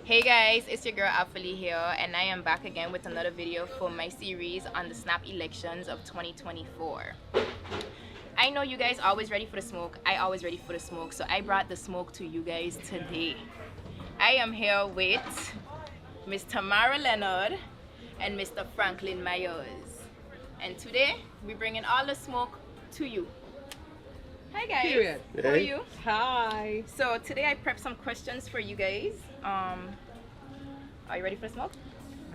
Hey guys, it's your girl Alphali here, and I am back again with another video for my series on the snap elections of 2024. I know you guys always ready for the smoke. I always ready for the smoke, so I brought the smoke to you guys today. I am here with Miss Tamara Leonard and Mr. Franklin Meyers, and today we're bringing all the smoke to you. Hi guys. Period. How are you? Hi. So today I prepped some questions for you guys. Are you ready for the smoke?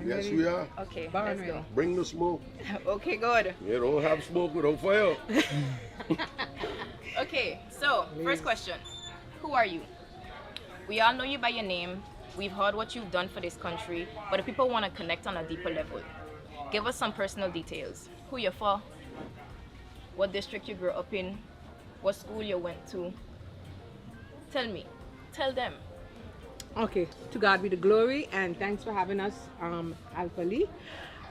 Yes, we are. Okay, Born let's ready. go. Bring the smoke. Okay, good. You don't have smoke without fire. Okay, so first question. Who are you? We all know you by your name. We've heard what you've done for this country, but if people want to connect on a deeper level, give us some personal details. Who you're for? What district you grew up in? What school you went to? Tell me. Tell them. Okay, to God be the glory, and thanks for having us, Alphali.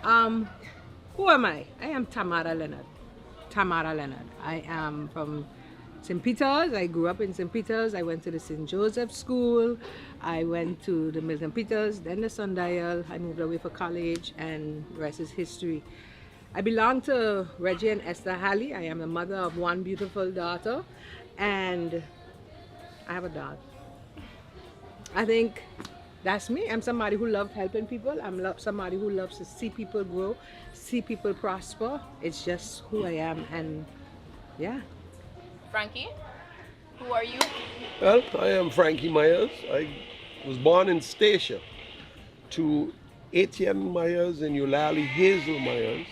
Who am I? I am Tamara Leonard. Tamara Leonard. I am from St. Peter's. I grew up in St. Peter's. I went to the St. Joseph School. I went to the Milton Peters, then the Sundial. I moved away for college, and the rest is history. I belong to Reggie and Esther Halley. I am the mother of one beautiful daughter, and I have a dog. I think that's me. I'm somebody who loves helping people. Somebody who loves to see people grow, see people prosper. It's just who I am, and yeah. Frankie, who are you? Well, I am Frankie Meyers. I was born in Stacia to Etienne Meyers and Eulalie Hazel Meyers.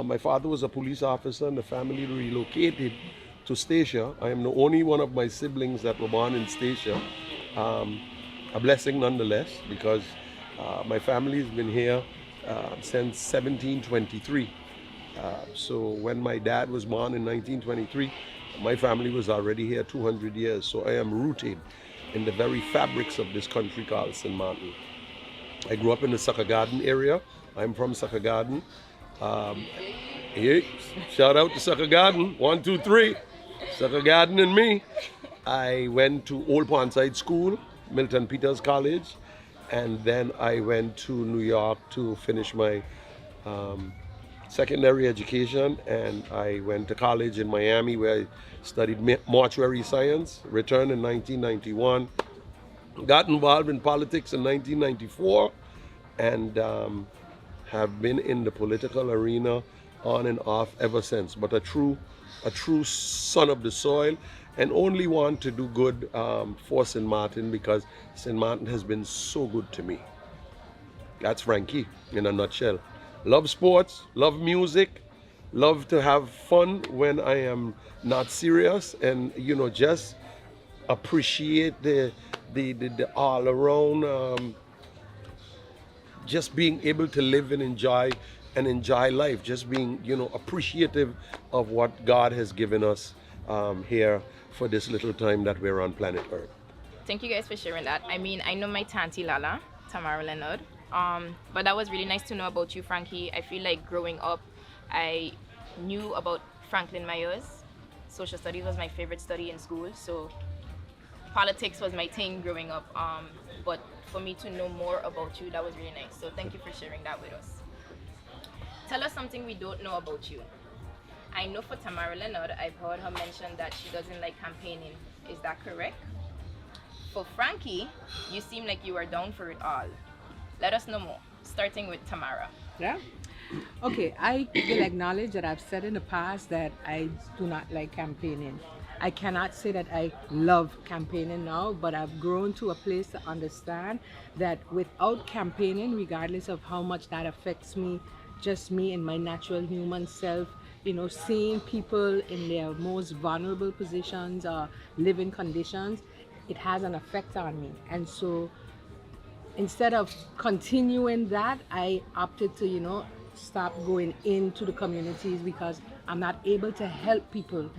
My father was a police officer and the family relocated to Stacia. I am the only one of my siblings that were born in Stacia. A blessing nonetheless, because my family's been here since 1723. So when my dad was born in 1923, my family was already here 200 years. So I am rooted in the very fabrics of this country called St. Martin. I grew up in the Sucker Garden area. I'm from Sucker Garden. Hey, shout out to Sucker Garden. 1, 2, 3. Sucker Garden and me. I went to Old Pondside School, Milton Peters College, and then I went to New York to finish my secondary education, and I went to college in Miami where I studied mortuary science, returned in 1991, got involved in politics in 1994, and have been in the political arena on and off ever since, but a true son of the soil, and only want to do good for St. Martin because St. Martin has been so good to me. That's Frankie in a nutshell. Love sports, love music, love to have fun when I am not serious, and just appreciate the all around just being able to live and enjoy life, just being appreciative of what God has given us here for this little time that we're on planet Earth. Thank you guys for sharing that. I mean, I know my Tanti Lala, Tamara Leonard, but that was really nice to know about you, Frankie. I feel like growing up, I knew about Franklin Meyers. Social studies was my favorite study in school, so politics was my thing growing up. But for me to know more about you, that was really nice. So thank you for sharing that with us. Tell us something we don't know about you. I know for Tamara Leonard, I've heard her mention that she doesn't like campaigning. Is that correct? For Frankie, you seem like you are down for it all. Let us know more, starting with Tamara. Yeah. Okay, I will acknowledge that I've said in the past that I do not like campaigning. I cannot say that I love campaigning now, but I've grown to a place to understand that without campaigning, regardless of how much that affects me, just me and my natural human self, seeing people in their most vulnerable positions or living conditions, it has an effect on me. And so instead of continuing that, I opted to, stop going into the communities because I'm not able to help people.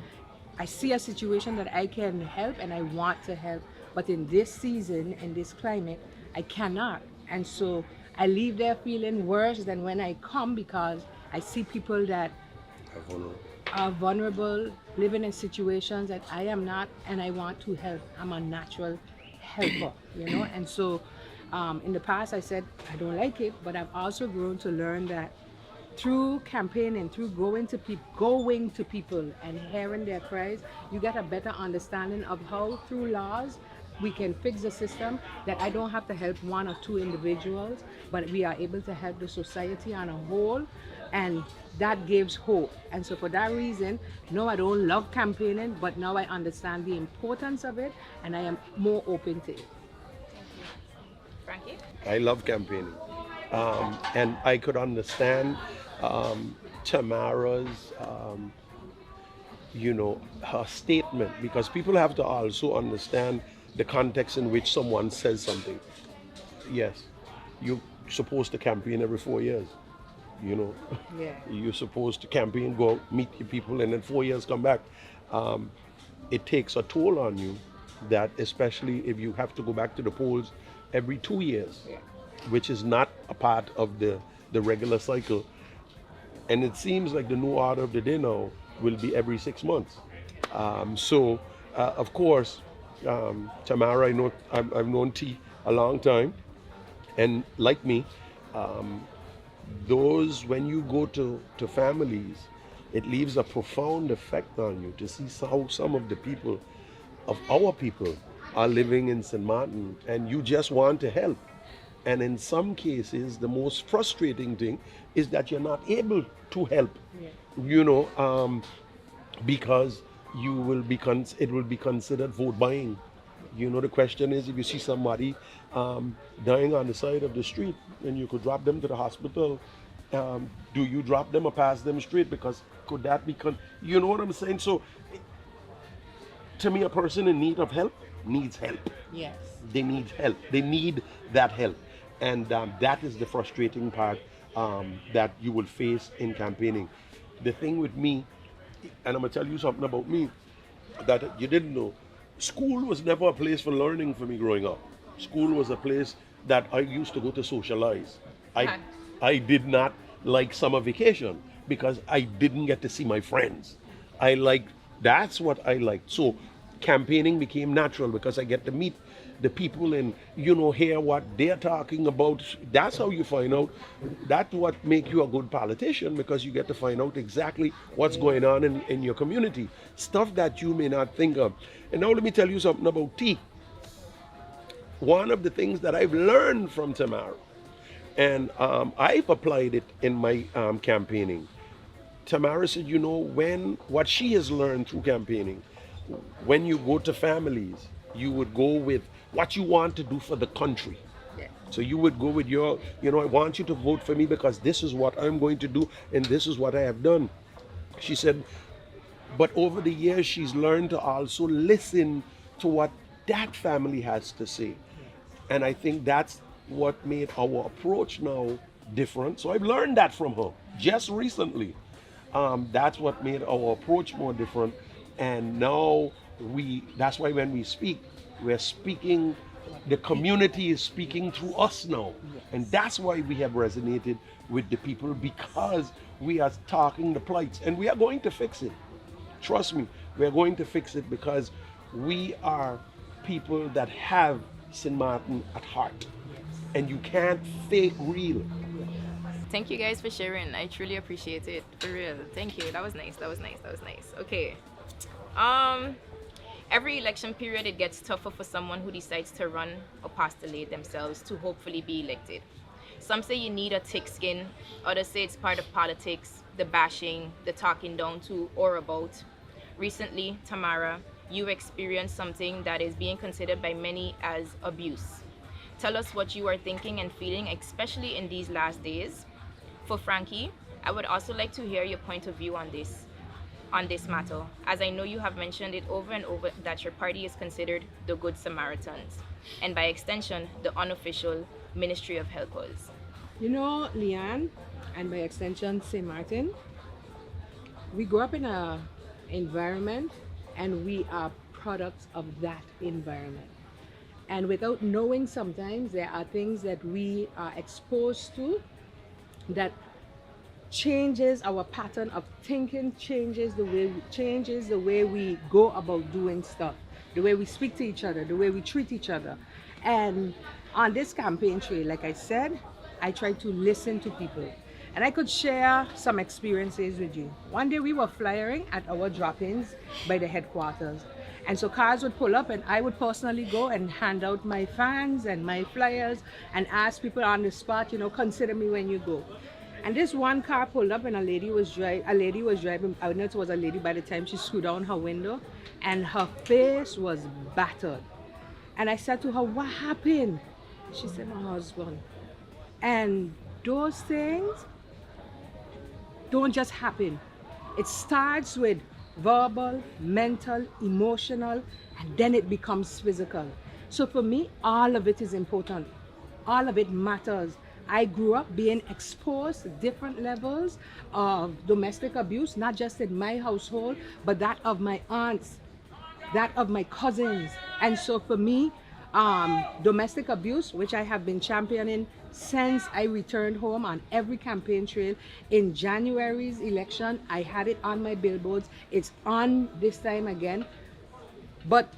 I see a situation that I can help and I want to help, but in this season, in this climate, I cannot. And so I leave there feeling worse than when I come because I see people that are vulnerable, living in situations that I am not, and I want to help. I'm a natural helper, and so In the past, I said I don't like it, but I've also grown to learn that through campaigning, through going to people and hearing their cries, you get a better understanding of how through laws we can fix the system, that I don't have to help one or two individuals, but we are able to help the society on a whole, and that gives hope. And so for that reason, no, I don't love campaigning, but now I understand the importance of it and I am more open to it. Frankie? I love campaigning. And I could understand Tamara's, her statement, because people have to also understand the context in which someone says something. Yes, you're supposed to campaign every 4 years. Yeah. You're supposed to campaign, go meet your people, and then 4 years come back. It takes a toll on you, that especially if you have to go back to the polls every 2 years, which is not a part of the regular cycle. And it seems like the new order of the day now will be every 6 months. Of course, Tamara, I've known T a long time, and like me, when you go to families, it leaves a profound effect on you to see how some of the people, of our people, are living in St. Martin, and you just want to help. And in some cases, the most frustrating thing is that you're not able to help, because it will be considered vote buying. The question is, if you see somebody dying on the side of the street and you could drop them to the hospital, do you drop them or pass them straight? Because could that be, you know what I'm saying? So to me, a person in need of help needs help. Yes. They need help. They need that help. And that is the frustrating part that you will face in campaigning. The thing with me, and I'm going to tell you something about me that you didn't know. School was never a place for learning for me growing up. School was a place that I used to go to socialize. I did not like summer vacation because I didn't get to see my friends. That's what I liked. So campaigning became natural because I get to meet the people and hear what they're talking about. That's how you find out. That's what makes you a good politician, because you get to find out exactly what's going on in your community, stuff that you may not think of. And now let me tell you something about tea. One of the things that I've learned from Tamara, and I've applied it in my campaigning. Tamara said, what she has learned through campaigning, when you go to families, you would go with what you want to do for the country. Yeah. So you would go with I want you to vote for me because this is what I'm going to do and this is what I have done. She said, but over the years, she's learned to also listen to what that family has to say. And I think that's what made our approach now different. So I've learned that from her just recently. That's what made our approach more different. And now that's why when we speak, we're speaking, the community is speaking through us now. Yes. And that's why we have resonated with the people, because we are talking the plights, and we are going to fix it. Trust me, we are going to fix it, because we are people that have St. Martin at heart. And you can't fake real. Thank you guys for sharing. I truly appreciate it. For real. Thank you. That was nice. Okay. Every election period, it gets tougher for someone who decides to run or postulate themselves to hopefully be elected. Some say you need a thick skin. Others say it's part of politics, the bashing, the talking down to or about. Recently, Tamara, you experienced something that is being considered by many as abuse. Tell us what you are thinking and feeling, especially in these last days. For Frankie, I would also like to hear your point of view on this matter, as I know you have mentioned it over and over that your party is considered the Good Samaritans, and by extension, the unofficial Ministry of Helpers. Leanne, and by extension, St. Martin, we grew up in an environment, and we are products of that environment. And without knowing, sometimes there are things that we are exposed to that changes our pattern of thinking, changes the way we go about doing stuff, the way we speak to each other, the way we treat each other. And On this campaign trail, like I said, I try to listen to people. And I could share some experiences with you. One day we were flyering at our drop-ins by the headquarters. And so cars would pull up and I would personally go and hand out my fans and my flyers and ask people on the spot, consider me when you go. And this one car pulled up and a lady was driving. I know it was a lady by the time she screwed down her window, and her face was battered. And I said to her, what happened? She said, my husband. And those things don't just happen. It starts with verbal, mental, emotional, and then it becomes physical. So for me, all of it is important. All of it matters. I grew up being exposed to different levels of domestic abuse, not just in my household, but that of my aunts, that of my cousins. And so for me, domestic abuse, which I have been championing since I returned home on every campaign trail. In January's election, I had it on my billboards. It's on this time again. But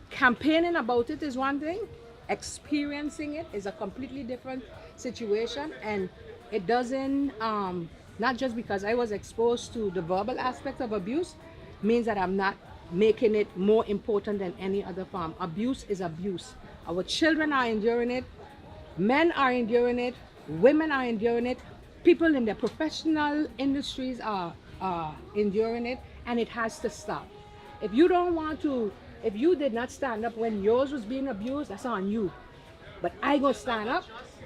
campaigning about it is one thing. Experiencing it is a completely different situation. And it doesn't, not just because I was exposed to the verbal aspect of abuse, means that I'm not making it more important than any other form. Abuse is abuse. Our children are enduring it. Men are enduring it. Women are enduring it. People in the professional industries are enduring it, and it has to stop. If you did not stand up when yours was being abused, that's on you. But I go stand up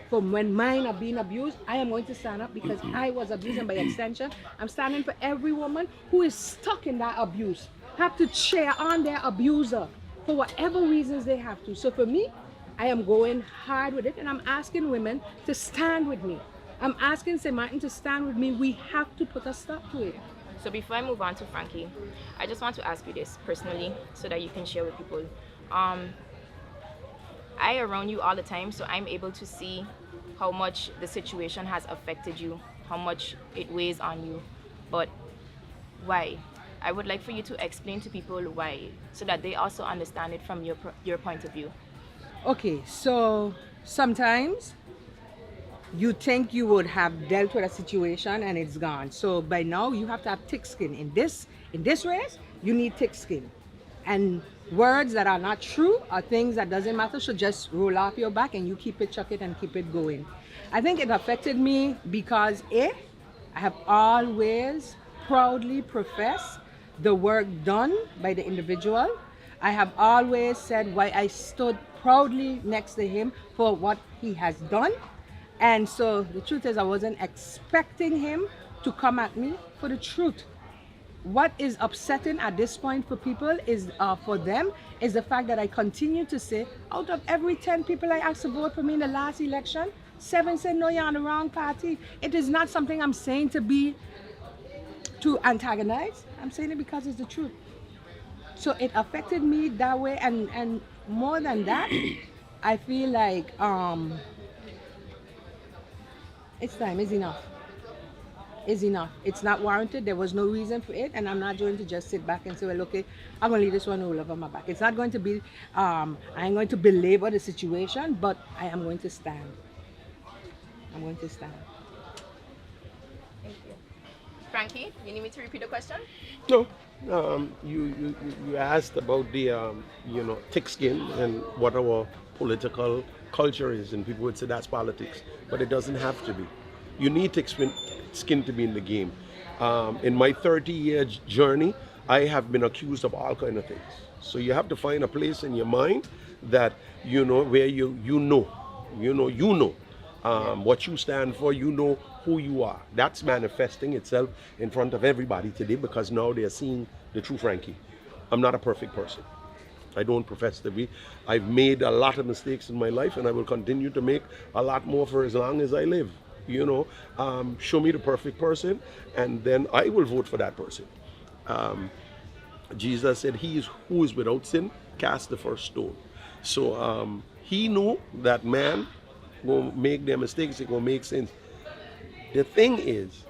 for when mine are being abused. I am going to stand up because I was abused, and by extension, I'm standing for every woman who is stuck in that abuse, have to cheer on their abuser for whatever reasons they have to. So for me, I am going hard with it, and I'm asking women to stand with me. I'm asking St. Martin to stand with me. We have to put a stop to it. So before I move on to Frankie, I just want to ask you this personally so that you can share with people. I around you all the time, so I'm able to see how much the situation has affected you, how much it weighs on you. But why? I would like for you to explain to people why, so that they also understand it from your point of view. Okay, so sometimes you think you would have dealt with a situation and it's gone. So by now you have to have thick skin. In this race, you need thick skin. And words that are not true or things that doesn't matter should just roll off your back, and you keep it, chuck it, and keep it going. I think it affected me because I have always proudly professed the work done by the individual. I have always said why I stood proudly next to him for what he has done. And so the truth is, I wasn't expecting him to come at me for the truth. What is upsetting at this point for people is, for them, is the fact that I continue to say, out of every 10 people I asked to vote for me in the last election, 7 said, no, you're on the wrong party. It is not something I'm saying to antagonize. I'm saying it because it's the truth. So it affected me that way, and more than that, I feel like it's time, is enough. Is enough. It's not warranted. There was no reason for it, and I'm not going to just sit back and say, well, okay, I'm going to leave this one all over my back. It's not going to be, I'm going to belabor the situation, but I am going to stand. I'm going to stand. Thank you. Frankie, you need me to repeat the question? No. You asked about the thick skin and what our political culture is, and people would say that's politics, but it doesn't have to be. You need thick skin to be in the game. In my 30-year journey, I have been accused of all kind of things. So you have to find a place in your mind that where you know what you stand for, who you are. That's manifesting itself in front of everybody today, because now they're seeing the true Frankie. I'm not a perfect person. I don't profess to be. I've made a lot of mistakes in my life, and I will continue to make a lot more for as long as I live. Show me the perfect person, and then I will vote for that person. Jesus said, he who is without sin, cast the first stone. So he knew that man will make their mistakes, he will make sins. The thing is,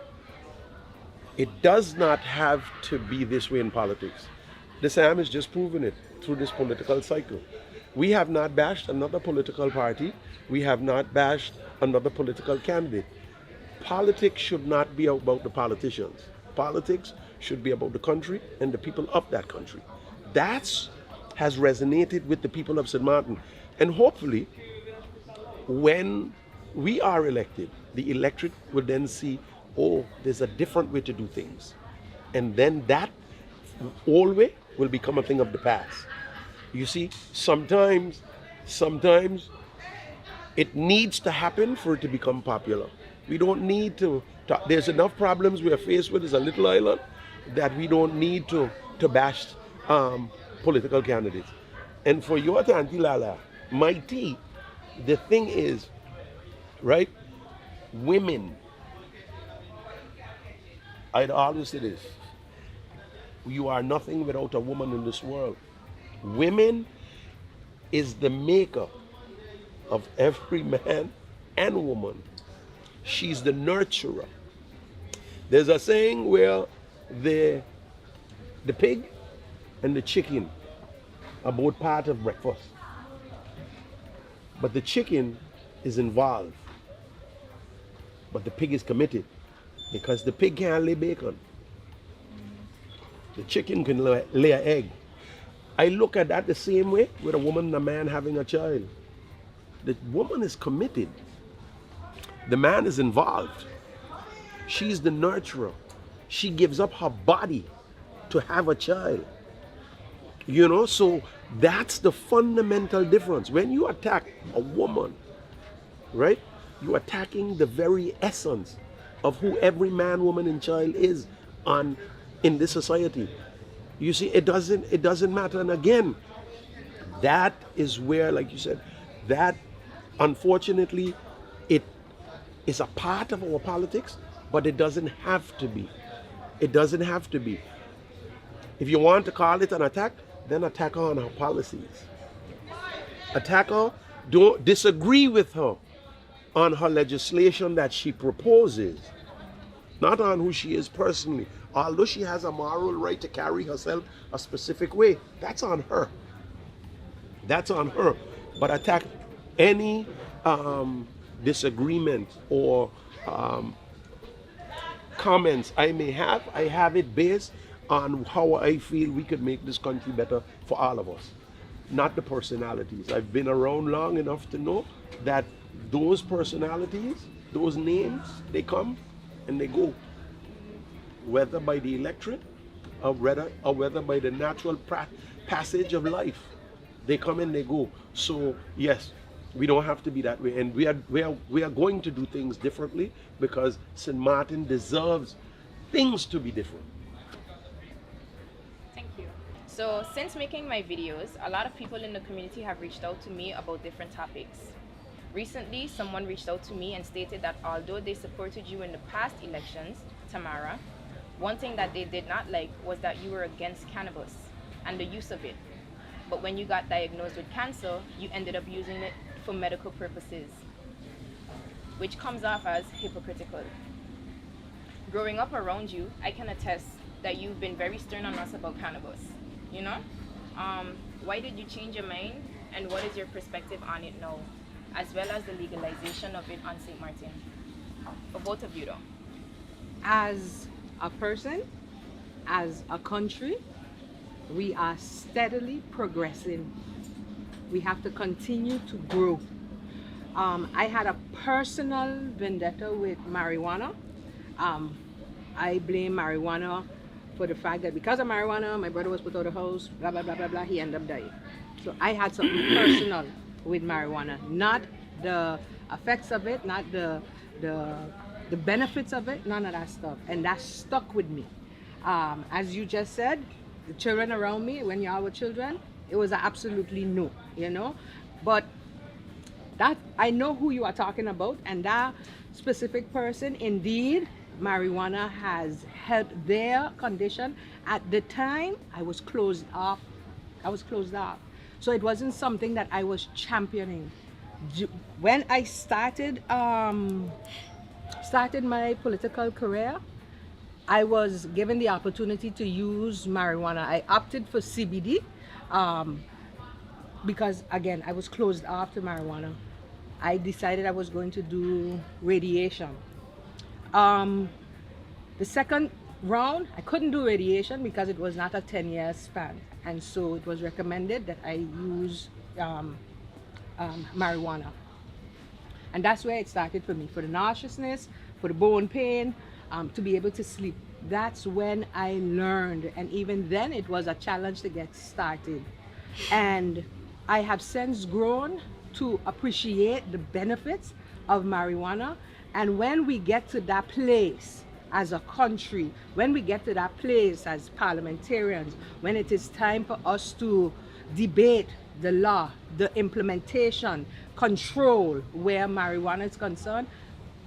it does not have to be this way in politics. The Sam is just proving it through this political cycle. We have not bashed another political party. We have not bashed another political candidate. Politics should not be about the politicians. Politics should be about the country and the people of that country. That's has resonated with the people of St. Martin. And hopefully, when we are elected, the electorate will then see, oh, there's a different way to do things. And then that always will become a thing of the past. You see, sometimes it needs to happen for it to become popular. We don't need to there's enough problems we are faced with as a little island that we don't need to bash political candidates. And for your Auntie Lala, my tea, the thing is, right, women, I'd always say this, you are nothing without a woman in this world. Women is the maker of every man and woman. She's the nurturer. There's a saying where the pig and the chicken are both part of breakfast. But the chicken is involved. But the pig is committed because the pig can't lay bacon. The chicken can lay an egg. I look at that the same way with a woman and a man having a child. The woman is committed. The man is involved. She's the nurturer. She gives up her body to have a child. You know, so that's the fundamental difference. When you attack a woman, right, you're attacking the very essence of who every man, woman, and child is in this society. You see, it doesn't matter. And again, that is where, like you said, that unfortunately it is a part of our politics, but it doesn't have to be. It doesn't have to be. If you want to call it an attack, then attack her on her policies. Attack her, don't disagree with her on her legislation that she proposes, not on who she is personally. Although she has a moral right to carry herself a specific way, that's on her. That's on her. But attack any disagreement or comments I may have, I have it based on how I feel we could make this country better for all of us, not the personalities. I've been around long enough to know that those personalities, those names, they come and they go, whether by the electorate or whether by the natural passage of life. They come and they go. So yes, we don't have to be that way, and we are going to do things differently because St. Martin deserves things to be different. Thank you. So since making my videos, a lot of people in the community have reached out to me about different topics. Recently, someone reached out to me and stated that although they supported you in the past elections, Tamara, one thing that they did not like was that you were against cannabis and the use of it. But when you got diagnosed with cancer, you ended up using it for medical purposes, which comes off as hypocritical. Growing up around you, I can attest that you've been very stern on us about cannabis, you know? Why did you change your mind, and what is your perspective on it now, as well as the legalization of it on St. Martin? For both of you though. As a person, as a country, we are steadily progressing. We have to continue to grow. I had a personal vendetta with marijuana. I blame marijuana for the fact that because of marijuana, my brother was put out of the house, blah, blah, blah, blah, blah, he ended up dying. So I had something personal with marijuana, not the effects of it, not the benefits of it, none of that stuff. And that stuck with me. As you just said, the children around me, when y'all were children, it was absolutely no, you know. But that, I know who you are talking about, and that specific person, indeed, marijuana has helped their condition. At the time, I was closed off. So it wasn't something that I was championing. When I started my political career, I was given the opportunity to use marijuana. I opted for CBD. because again, I was closed off to marijuana. I decided I was going to do radiation. Um, the second round, I couldn't do radiation because it was not a 10-year span. And so it was recommended that I use marijuana. And that's where it started for me, for the nauseousness, for the bone pain, to be able to sleep. That's when I learned. And even then, it was a challenge to get started. And I have since grown to appreciate the benefits of marijuana. And when we get to that place as a country, when we get to that place as parliamentarians, when it is time for us to debate the law, the implementation, control where marijuana is concerned,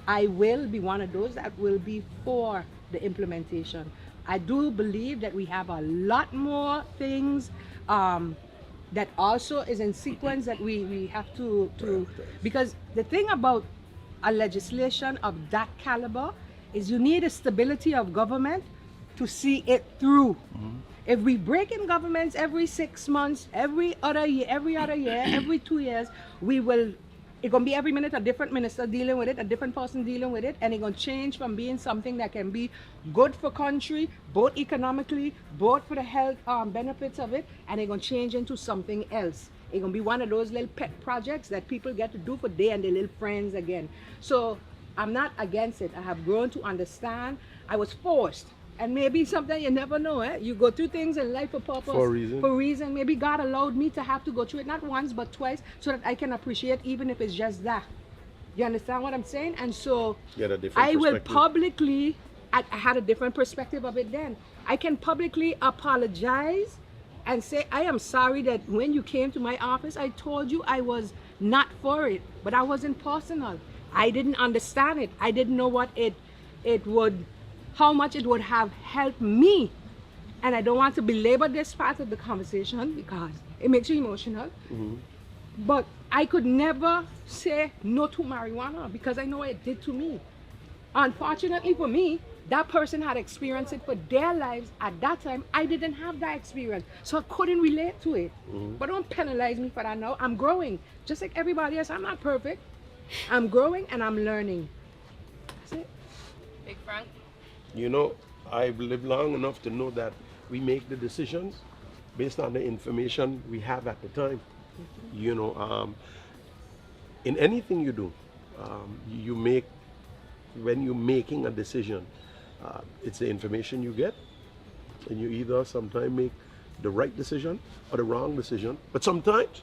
I will be one of those that will be for the implementation. I do believe that we have a lot more things that also is in sequence that we have to, because the thing about a legislation of that caliber is you need a stability of government to see it through. If we break in governments every 6 months, every other year, every 2 years, it's gonna be every minute a different minister dealing with it, a different person dealing with it, and it's gonna change from being something that can be good for country, both economically, both for the health benefits of it, and it's gonna change into something else. It's gonna be one of those little pet projects that people get to do for they and their little friends again. So I'm not against it. I have grown to understand. I was forced. And maybe something you never know, eh? You go through things in life for purpose. For a reason. For a reason. Maybe God allowed me to have to go through it not once but twice so that I can appreciate even if it's just that. You understand what I'm saying? And so I will publicly, I had a different perspective of it then. I can publicly apologize and say, I am sorry that when you came to my office, I told you I was not for it, but I wasn't personal. I didn't understand it. I didn't know what it would, how much it would have helped me. And I don't want to belabor this part of the conversation because it makes you emotional. But I could never say no to marijuana because I know what it did to me. Unfortunately for me, that person had experienced it for their lives at that time. I didn't have that experience, so I couldn't relate to it. But don't penalize me for that now. I'm growing, just like everybody else. I'm not perfect. I'm growing and I'm learning. That's it. Big Frank? You know, I've lived long enough to know that we make the decisions based on the information we have at the time. You know, in anything you do, you make, when you're making a decision, it's the information you get, and you either sometimes make the right decision or the wrong decision, but sometimes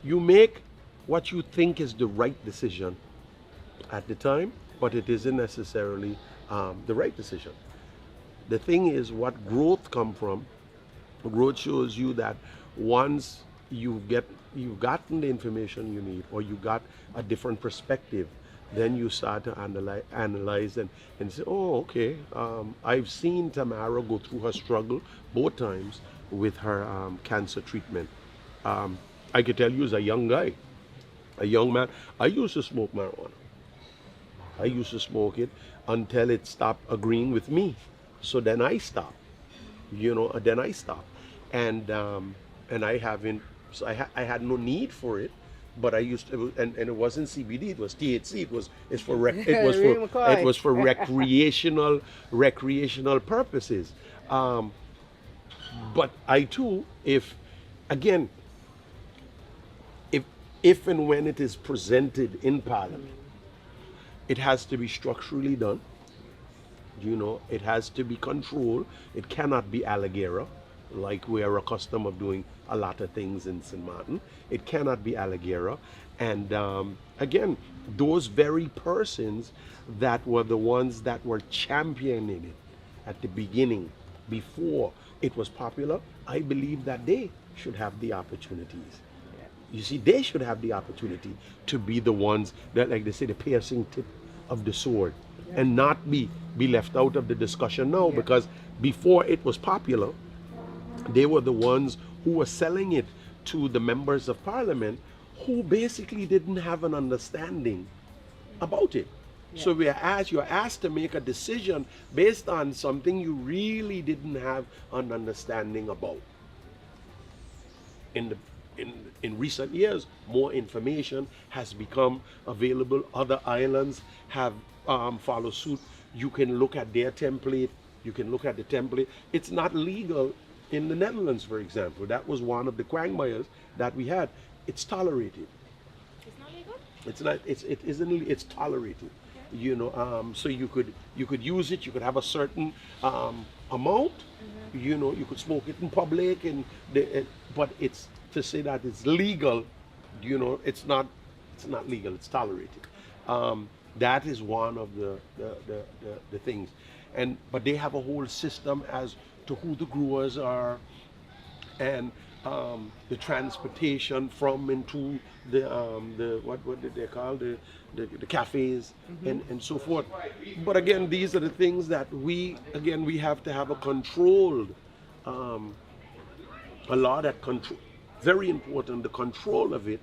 you make what you think is the right decision at the time, but it isn't necessarily the right decision. The thing is, what growth come from, growth shows you that once you've gotten the information you need, or you got a different perspective, then you start to analyze and say, oh, okay, I've seen Tamara go through her struggle both times with her cancer treatment. I could tell you as a young guy, a young man, I used to smoke marijuana. I used to smoke it until it stopped agreeing with me. So then I stopped, you know, then I stopped. And I haven't, so I had no need for it. But I used to, and it wasn't CBD. It was THC. It was for recreational purposes. But I too, if and when it is presented in Parliament, it has to be structurally done. You know, it has to be controlled. It cannot be alligator, like we are accustomed of doing a lot of things in St. Martin. It cannot be alligator. And again, those very persons that were the ones that were championing it at the beginning, before it was popular, I believe that they should have the opportunities. You see, they should have the opportunity to be the ones that, like they say, the piercing tip of the sword, and not be left out of the discussion now, because before it was popular, they were the ones who were selling it to the members of Parliament who basically didn't have an understanding about it. So you're asked to make a decision based on something you really didn't have an understanding about. In in recent years, more information has become available. Other islands have followed suit. You can look at their template. You can look at the template. It's not legal in the Netherlands, for example. That was one of the quagmires that we had. It's tolerated. It's not legal? It's not. It isn't. It's tolerated. You know. So you could use it. You could have a certain amount. You know. You could smoke it in public, but it's to say that it's legal. You know. It's not. It's not legal. It's tolerated. That is one of the things, but they have a whole system as to who the growers are, and the transportation from and to the what did they call the cafes and so forth. But again, these are the things that we have to have a controlled a law that control. Very important, the control of it.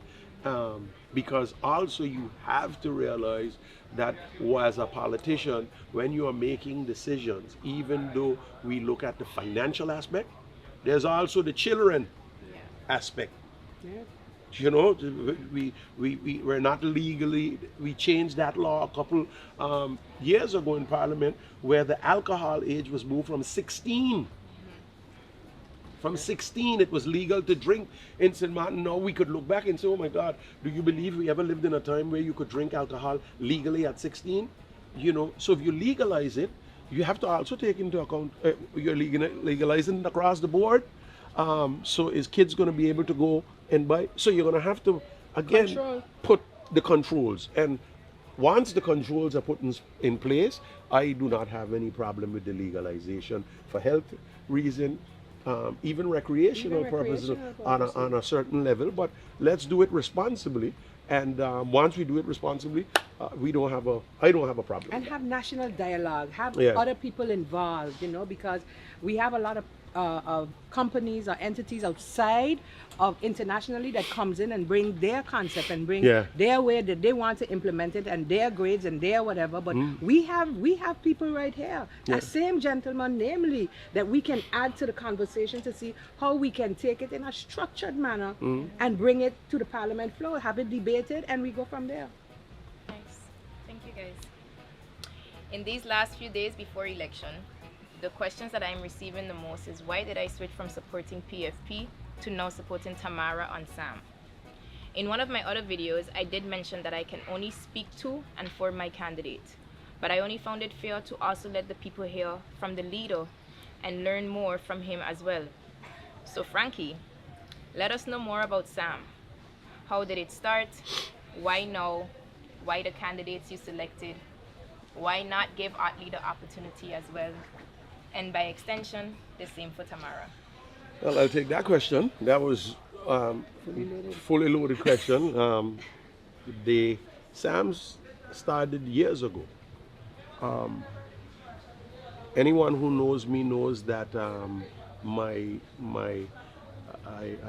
Because also you have to realize that as a politician, when you are making decisions, even though we look at the financial aspect, there's also the children aspect. Yeah. You know, we're not legally, we changed that law a couple years ago in Parliament, where the alcohol age was moved from 16. From 16, it was legal to drink in St. Martin. Now we could look back and say, oh my God, do you believe we ever lived in a time where you could drink alcohol legally at 16? You know, so if you legalize it, you have to also take into account, you're legalizing it across the board. So is kids going to be able to go and buy? So you're going to have to, again, put the controls. And once the controls are put in place, I do not have any problem with the legalization for health reason. Even recreational purposes on a certain level, but let's do it responsibly. And once we do it responsibly, I don't have a problem. And have national dialogue, have other people involved, you know, because we have a lot of companies or entities outside of internationally that comes in and bring their concept and bring their way that they want to implement it and their grades and their whatever. But we have people right here, that same gentleman, namely, that we can add to the conversation to see how we can take it in a structured manner and bring it to the Parliament floor, have it debated, and we go from there. Nice. Thank you, guys. In these last few days before election, the questions that I'm receiving the most is, why did I switch from supporting PFP to now supporting Tamara on SAM? In one of my other videos, I did mention that I can only speak to and for my candidate, but I only found it fair to also let the people hear from the leader and learn more from him as well. So Frankie, let us know more about SAM. How did it start? Why now? Why the candidates you selected? Why not give Otley the opportunity as well? And by extension, the same for Tamara. Well, I'll take that question. That was fully loaded question. The SAMs started years ago. Anyone who knows me knows that I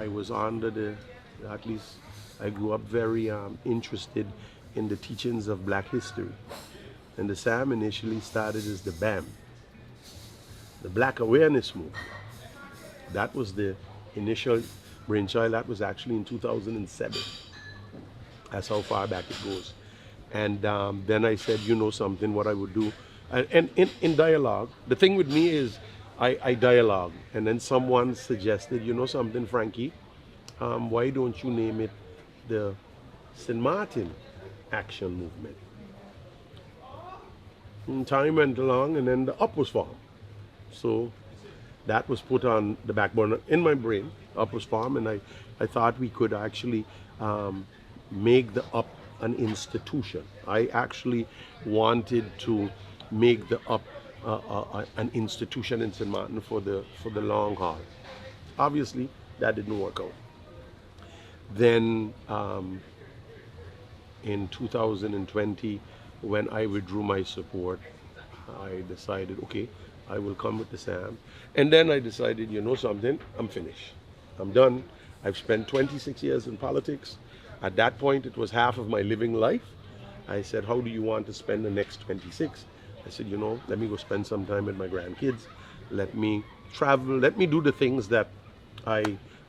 was under at least I grew up very interested in the teachings of Black history. And the SAM initially started as the BAM, the Black Awareness Movement. That was the initial brainchild. That was actually in 2007. That's how far back it goes. And then I said, you know something, what I would do. And in dialogue, the thing with me is I dialogue. And then someone suggested, you know something, Frankie, why don't you name it the St. Martin Action Movement? And time went along, and then the UP was formed. So that was put on the back burner in my brain. UP was formed, and I thought we could actually make the UP an institution. I actually wanted to make the UP an institution in St. Martin for the long haul. Obviously, that didn't work out. Then in 2020, when I withdrew my support, I decided, okay, I will come with the SAM. And then I decided, you know something, I'm finished. I'm done. I've spent 26 years in politics. At that point, it was half of my living life. I said, how do you want to spend the next 26? I said, you know, let me go spend some time with my grandkids. Let me travel. Let me do the things that I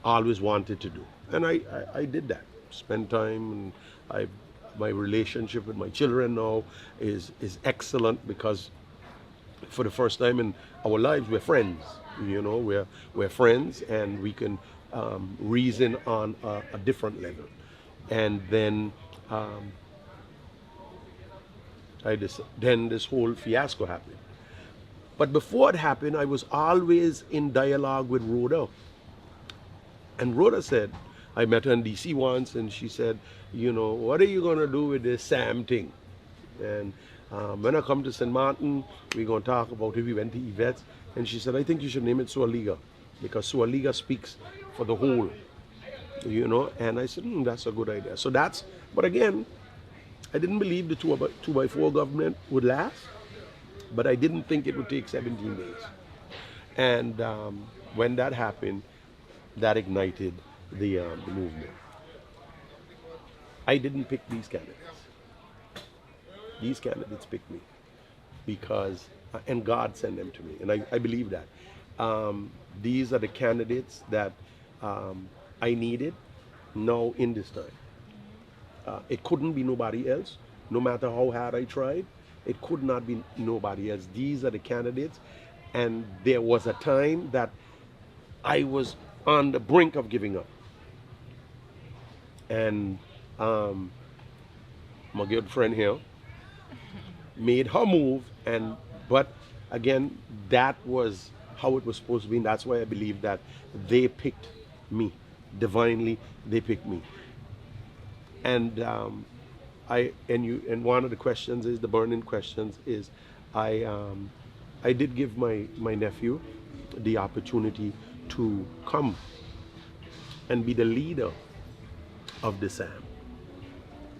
always wanted to do. And I did that. Spend time, and my relationship with my children now is excellent because for the first time in our lives we're friends. You know, we're friends, and we can reason on a different level. And then then this whole fiasco happened. But before it happened, I was always in dialogue with Rhoda. And Rhoda said, I met her in DC once, and she said, you know, what are you going to do with this Sam thing? And when I come to St. Martin, we're going to talk about it. We went to Yvette's, and she said, I think you should name it Soualiga, because Soualiga speaks for the whole, you know. And I said, that's a good idea. So but again, I didn't believe the 2x4 government would last, but I didn't think it would take 17 days. And when that happened, that ignited the movement. I didn't pick these candidates. These candidates picked me because, and God sent them to me, and I believe that. These are the candidates that I needed now in this time. It couldn't be nobody else, no matter how hard I tried. It could not be nobody else. These are the candidates, and there was a time that I was on the brink of giving up. And my good friend here made her move, but again, that was how it was supposed to be, and that's why I believe that they picked me. Divinely, they picked me. And one of the questions is, the burning questions is, I did give my nephew the opportunity to come and be the leader of the SAM.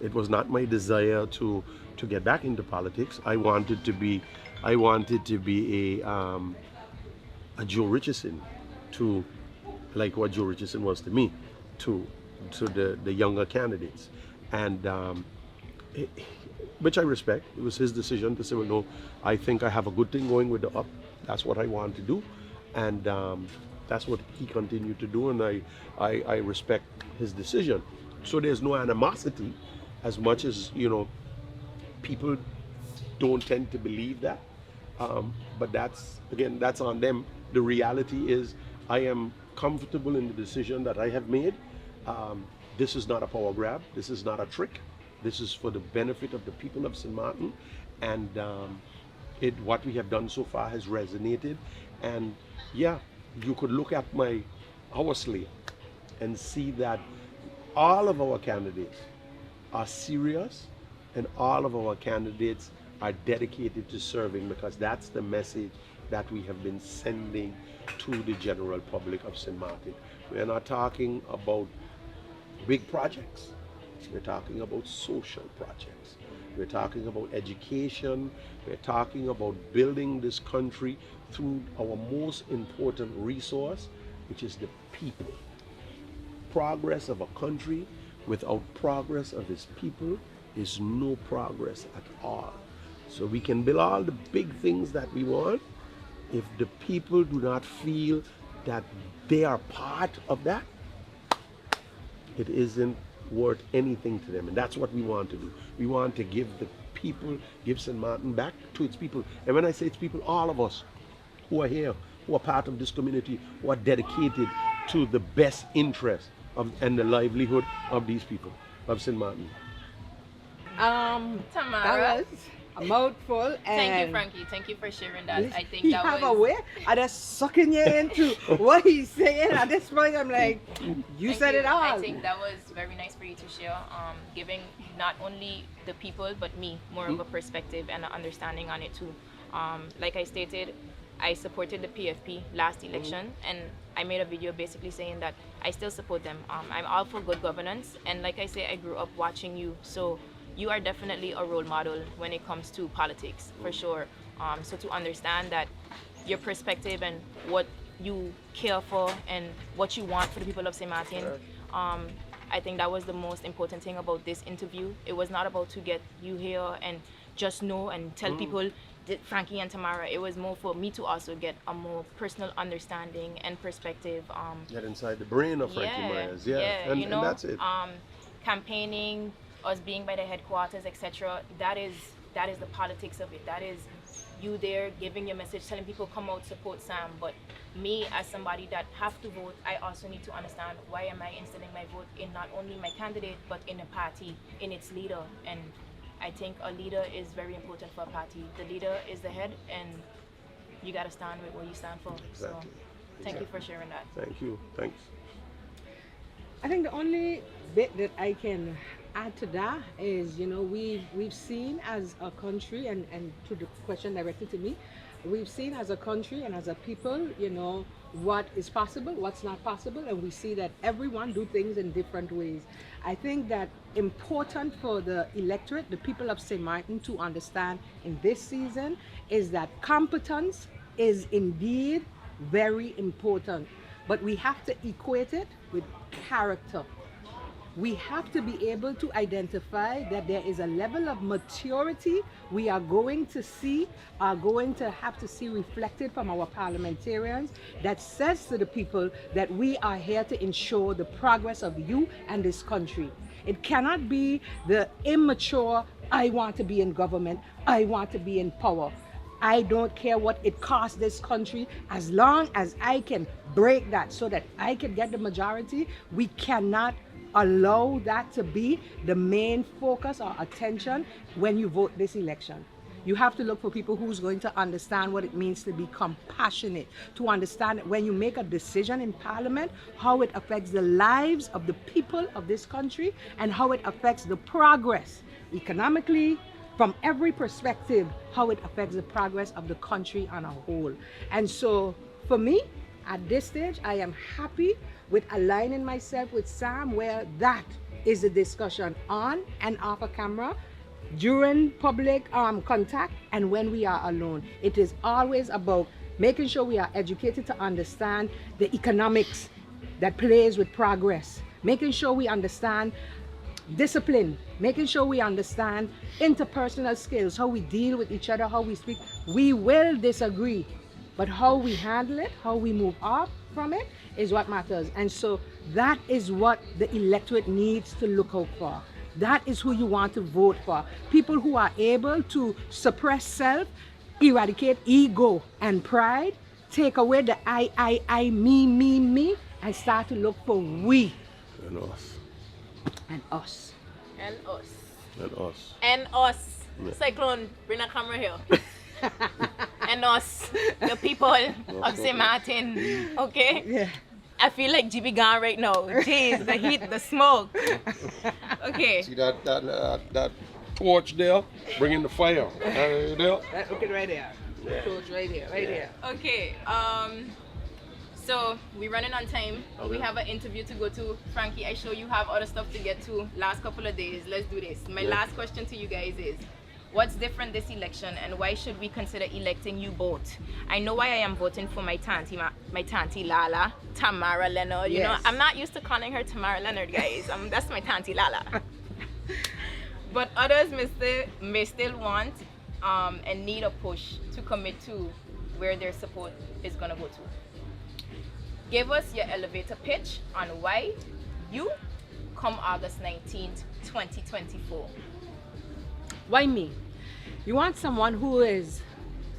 It was not my desire to get back into politics. I wanted to be a Joe Richardson, to like what Joe Richardson was to me, to the younger candidates, and which I respect. It was his decision to say, well, no, I think I have a good thing going with the UP. That's what I want to do, and that's what he continued to do, and I respect his decision. So there's no animosity, as much as, you know, people don't tend to believe that. But that's on them. The reality is, I am comfortable in the decision that I have made. This is not a power grab. This is not a trick. This is for the benefit of the people of St. Martin, and what we have done so far has resonated. And yeah, you could look at our slate and see that all of our candidates are serious, and all of our candidates are dedicated to serving, because that's the message that we have been sending to the general public of St. Martin. We're not talking about big projects. We're talking about social projects. We're talking about education. We're talking about building this country through our most important resource, which is the people. Progress of a country without progress of its people is no progress at all. So we can build all the big things that we want. If the people do not feel that they are part of that, it isn't worth anything to them. And that's what we want to do. We want to give St. Martin back to its people. And when I say its people, all of us who are here, who are part of this community, who are dedicated to the best interest and the livelihood of these people of St. Martin. Tamara, that was a mouthful. And thank you, Frankie. Thank you for sharing that. I think he that have was a way of just sucking you into what he's saying. At this point, I'm like, you said it all. I think that was very nice for you to share, giving not only the people but me more of a perspective and an understanding on it too. Like I stated, I supported the PFP last election, and I made a video basically saying that I still support them. I'm all for good governance, and like I say, I grew up watching you, so you are definitely a role model when it comes to politics, for sure. So to understand that your perspective and what you care for and what you want for the people of St. Martin, I think that was the most important thing about this interview. It was not about to get you here and just know and tell people that Frankie and Tamara. It was more for me to also get a more personal understanding and perspective. Get inside the brain of Frankie Meyers. Yeah. And, you know, and that's it. Campaigning, us being by the headquarters, etc. That is the politics of it. That is you there giving your message, telling people come out, support Sam. But me as somebody that have to vote, I also need to understand why am I instilling my vote in not only my candidate but in a party, in its leader. And I think a leader is very important for a party. The leader is the head, and you got to stand with what you stand for. Exactly. So thank you for sharing that. Thank you. Thanks. I think the only bit that I can add to that is, you know, we've seen as a country, and to the question directed to me, we've seen as a country and as a people, you know, what is possible, what's not possible, and we see that everyone do things in different ways. I think that important for the electorate, the people of St. Martin, to understand in this season is that competence is indeed very important, but we have to equate it with character. We have to be able to identify that there is a level of maturity we are going to have to see reflected from our parliamentarians that says to the people that we are here to ensure the progress of you and this country. It cannot be the immature, I want to be in government, I want to be in power. I don't care what it costs this country, as long as I can break that so that I can get the majority. We cannot allow that to be the main focus or attention when you vote this election. You have to look for people who's going to understand what it means to be compassionate, to understand that when you make a decision in Parliament, how it affects the lives of the people of this country and how it affects the progress economically, from every perspective, how it affects the progress of the country on a whole. And so for me, at this stage, I am happy with aligning myself with Sam, where that is a discussion on and off a camera, during public contact, and when we are alone. It is always about making sure we are educated to understand the economics that plays with progress, making sure we understand discipline, making sure we understand interpersonal skills, how we deal with each other, how we speak. We will disagree, but how we handle it, how we move off from it is what matters. And so that is what the electorate needs to look out for. That is who you want to vote for. People who are able to suppress self, eradicate ego and pride, take away the I, me, and start to look for we. And us. And us. And us. And us. And us. Yeah. Cyclone, bring a camera here. And us, the people of St. Martin, okay? Yeah. I feel like GB gone right now. Jeez, the heat, the smoke. Okay. See that torch there? Bringing the fire. There. Okay, right there. Yeah. So it's right here, right here. Okay. So we're running on time. We have an interview to go to. Frankie, I sure you have other stuff to get to last couple of days. Let's do this. My last question to you guys is, what's different this election, and why should we consider electing you both? I know why I am voting for my tanti Lala, Tamara Leonard. You know, I'm not used to calling her Tamara Leonard, guys. That's my tanti Lala. But others may still want and need a push to commit to where their support is gonna go to. Give us your elevator pitch on why you come August 19th, 2024. Why me? You want someone who is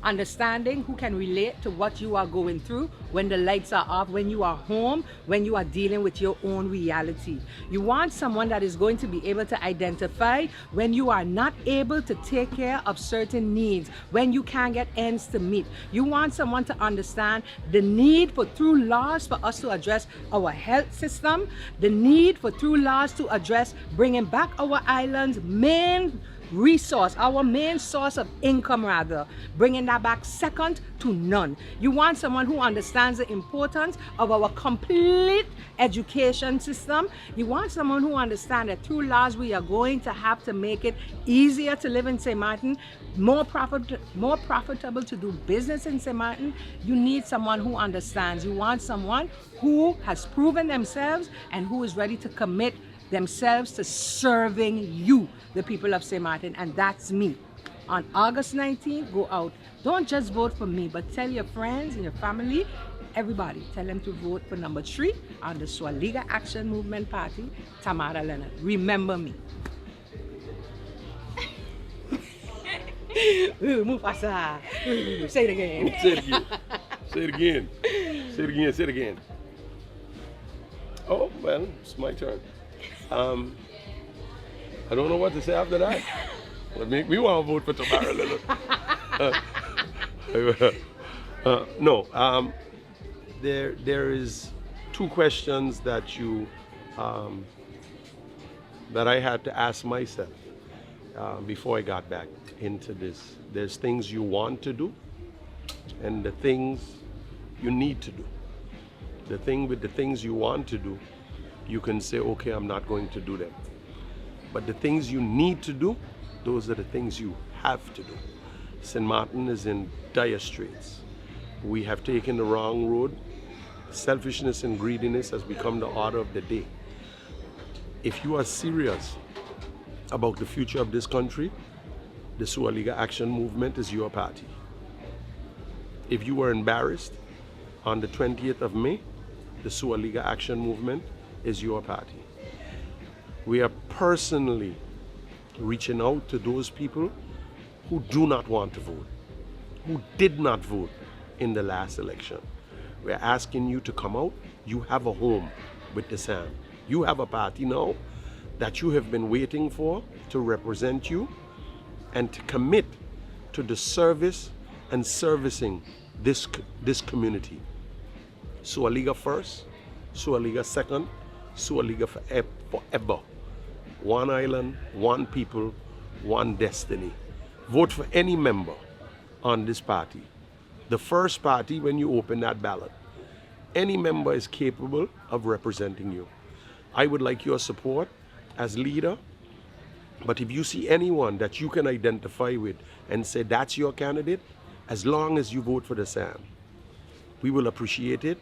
understanding, who can relate to what you are going through when the lights are off, when you are home, when you are dealing with your own reality. You want someone that is going to be able to identify when you are not able to take care of certain needs, when you can't get ends to meet. You want someone to understand the need for through laws for us to address our health system, the need for through laws to address bringing back our island's main resource, our main source of income rather, bringing that back second to none. You want someone who understands the importance of our complete education system. You want someone who understands that through laws we are going to have to make it easier to live in St. Martin, more profitable to do business in St. Martin. You need someone who understands. You want someone who has proven themselves and who is ready to commit themselves to serving you, the people of St. Martin, and that's me. On August 19th, go out. Don't just vote for me, but tell your friends and your family, everybody, tell them to vote for number 3 on the Soualiga Action Movement Party, Tamara Leonard. Remember me. Mufasa. Say it again. Say it again. Say it again. Say it again. Say it again. Oh, well, it's my turn. I don't know what to say after that. But we want to vote for Tamara Leonard. No. There is 2 questions that you that I had to ask myself before I got back into this. There's things you want to do and the things you need to do. The thing with the things you want to do, you can say, okay, I'm not going to do them. But the things you need to do, those are the things you have to do. St. Martin is in dire straits. We have taken the wrong road. Selfishness and greediness has become the order of the day. If you are serious about the future of this country, the Soualiga Action Movement is your party. If you were embarrassed, on the 20th of May, the Soualiga Action Movement is your party. We are personally reaching out to those people who do not want to vote, who did not vote in the last election. We're asking you to come out. You have a home with the SAM. You have a party now that you have been waiting for to represent you and to commit to the service and servicing this community. Soualiga first, Soualiga second, Soualiga forever. One island, one people, one destiny. Vote for any member on this party. The first party, when you open that ballot, any member is capable of representing you. I would like your support as leader, but if you see anyone that you can identify with and say that's your candidate, as long as you vote for the SAM, we will appreciate it.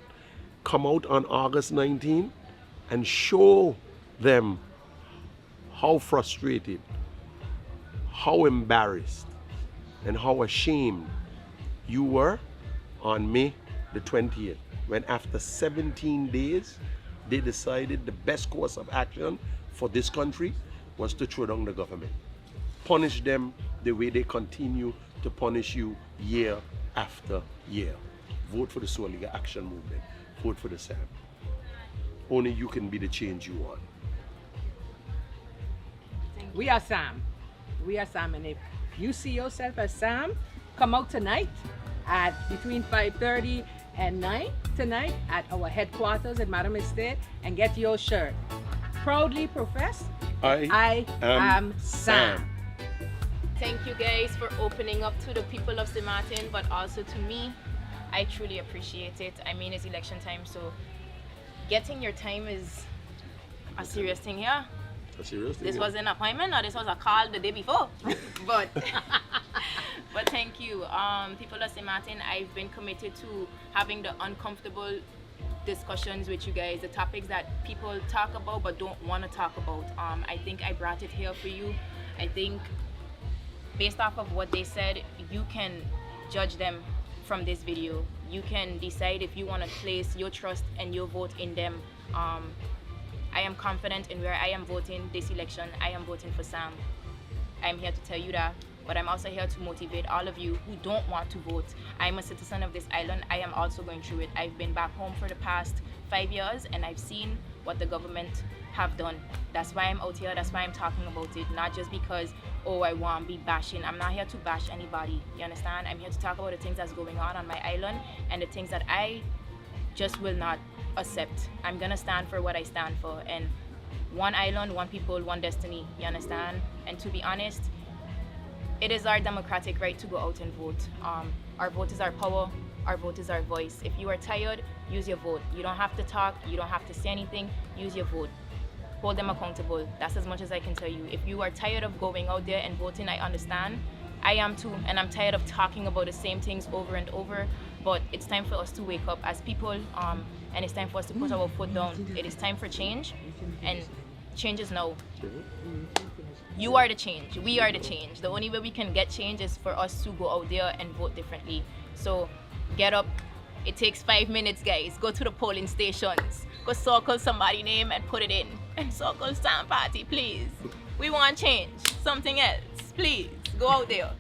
Come out on August 19 and show them how frustrated, how embarrassed, and how ashamed you were on May the 20th, when after 17 days, they decided the best course of action for this country was to throw down the government. Punish them the way they continue to punish you year after year. Vote for the Soualiga Action Movement. Vote for the SAM. Only you can be the change you want. We are Sam. We are Sam, and if you see yourself as Sam, come out tonight at between 5:30 and 9 tonight at our headquarters at Madam Estate and get your shirt. Proudly profess, I am Sam. Thank you guys for opening up to the people of St. Martin, but also to me. I truly appreciate it. I mean, it's election time, so getting your time is a serious thing here. A serious thing. This was an appointment, or this was a call the day before. but thank you. People of St. Martin, I've been committed to having the uncomfortable discussions with you guys, the topics that people talk about but don't want to talk about. I think I brought it here for you. I think based off of what they said, you can judge them from this video. You can decide if you want to place your trust and your vote in them. I am confident in where I am voting this election. I am voting for Sam. I'm here to tell you that, but I'm also here to motivate all of you who don't want to vote. I'm a citizen of this island. I am also going through it. I've been back home for the past 5 years and I've seen what the government have done. That's why I'm out here. That's why I'm talking about it. Not just because, oh, I want to be bashing. I'm not here to bash anybody. You understand? I'm here to talk about the things that's going on my island and the things that I just will not accept. I'm gonna stand for what I stand for, and one island, one people, one destiny. You understand? And to be honest, it is our democratic right to go out and vote. Our vote is our power. Our vote is our voice. If you are tired, use your vote. You don't have to talk. You don't have to say anything. Use your vote. Hold them accountable. That's as much as I can tell you. If you are tired of going out there and voting, I understand. I am too, and I'm tired of talking about the same things over and over. But it's time for us to wake up as people, and it's time for us to put our foot down. It is time for change, and change is now. You are the change. We are the change. The only way we can get change is for us to go out there and vote differently. So get up. It takes 5 minutes, guys. Go to the polling stations. Go circle somebody's name and put it in. And circle Stamp Party, please. We want change. Something else. Please. Go out there.